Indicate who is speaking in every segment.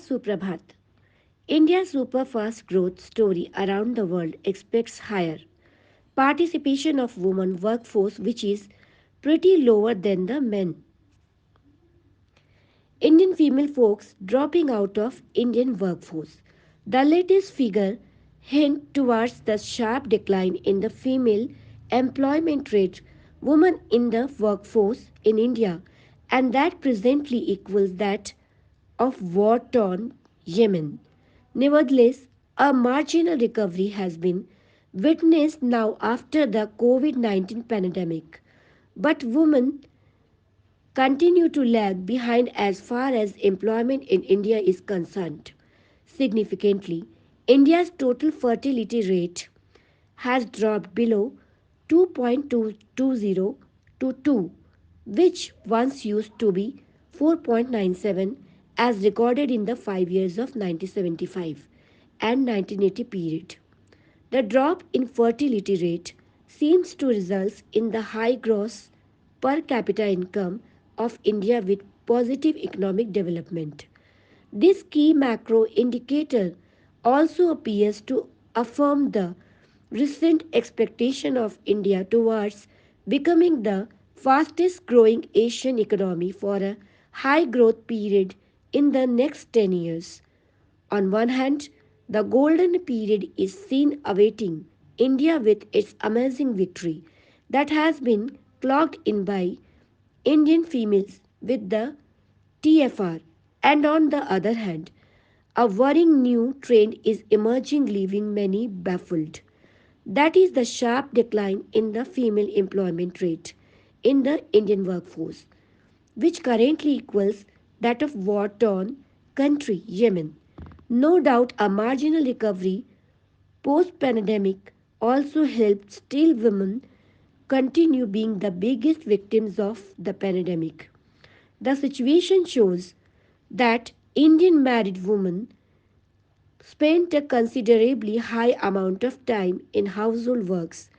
Speaker 1: Suprabhat. India's superfast growth story around the world expects higher participation of women workforce which is pretty lower than the men. Indian female folks dropping out of Indian workforce. The latest figure hint towards the sharp decline in the female employment rate women in the workforce in India and that presently equals that of war-torn Yemen. Nevertheless, a marginal recovery has been witnessed now after the COVID-19 pandemic. But women continue to lag behind as far as employment in India is concerned. Significantly, India's total fertility rate has dropped below 2.220 to 2, which once used to be 4.97 as recorded in the 5 years of 1975 and 1980 period. The drop in fertility rate seems to result in the high gross per capita income of India with positive economic development. This key macro indicator also appears to affirm the recent expectation of India towards becoming the fastest growing Asian economy for a high growth period in the next 10 years. On one hand, the golden period is seen awaiting India with its amazing victory that has been clocked in by Indian females with the TFR, and on the other hand, a worrying new trend is emerging, leaving many baffled. That is the sharp decline in the female employment rate in the Indian workforce, which currently equals that of war torn country Yemen. No doubt a marginal recovery post pandemic also helped still women continue being the biggest victims of the pandemic. The situation shows that Indian married women spent a considerably high amount of time in household works,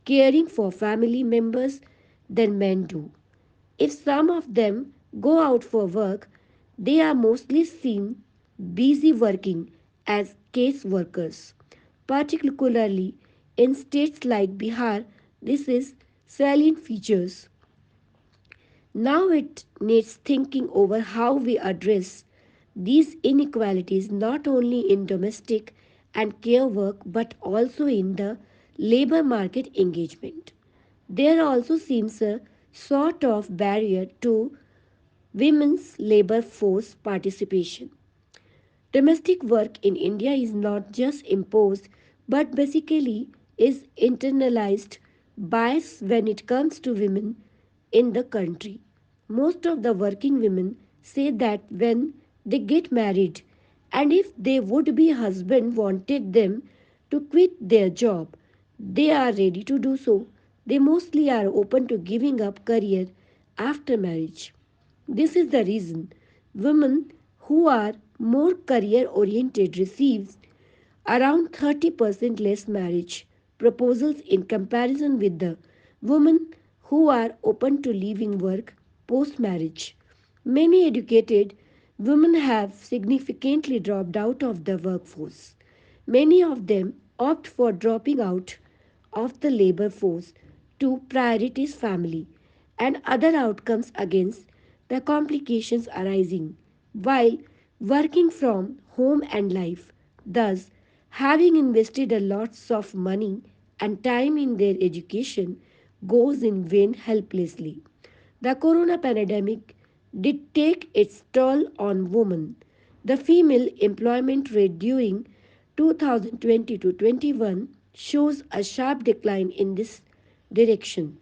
Speaker 1: caring for family members than men do. If some of them go out for work, they are mostly seen busy working as case workers. Particularly in states like Bihar, this is salient features. Now it needs thinking over how we address these inequalities not only in domestic and care work but also in the labor market engagement. There also seems a sort of barrier to women's labor force participation. Domestic work in India is not just imposed but basically is internalized bias when it comes to women in the country. Most of the working women say that when they get married and if they would be husband wanted them to quit their job, they are ready to do so. They mostly are open to giving up career after marriage. This is the reason women who are more career oriented receives around 30% less marriage proposals in comparison with the women who are open to leaving work post marriage. Many educated women have significantly dropped out of the workforce. Many of them opt for dropping out of the labor force to prioritize family and other outcomes against the complications arising while working from home and life, thus having invested a lots of money and time in their education goes in vain helplessly. The corona pandemic did take its toll on women. The female employment rate during 2020 to 21 shows a sharp decline in this direction.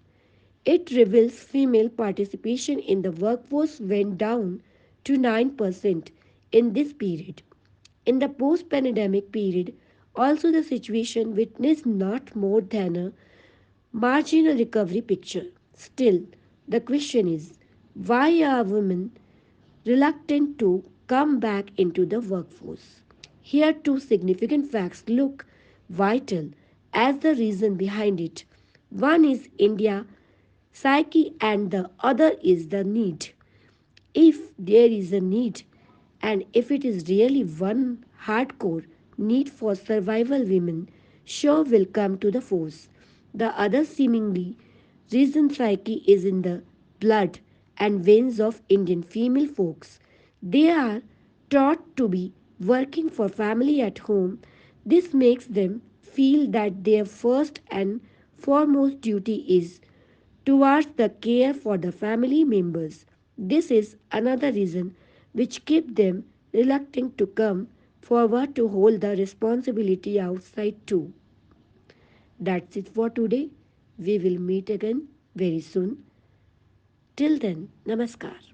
Speaker 1: It reveals female participation in the workforce went down to 9% in this period. In the post pandemic period, also the situation witnessed not more than a marginal recovery picture. Still, the question is why are women reluctant to come back into the workforce? Here, two significant facts look vital as the reason behind it. One is India psyche, and the other is the need. If there is a need And if it is really one hardcore need for survival, women sure will come to the force. The other seemingly reason psyche is in the blood and veins of Indian female folks. They are taught to be working for family at home. This makes them feel that their first and foremost duty is towards the care for the family members. This is another reason which keep them reluctant to come forward to hold the responsibility outside too. That's it for today. We will meet again very soon. Till then, namaskar.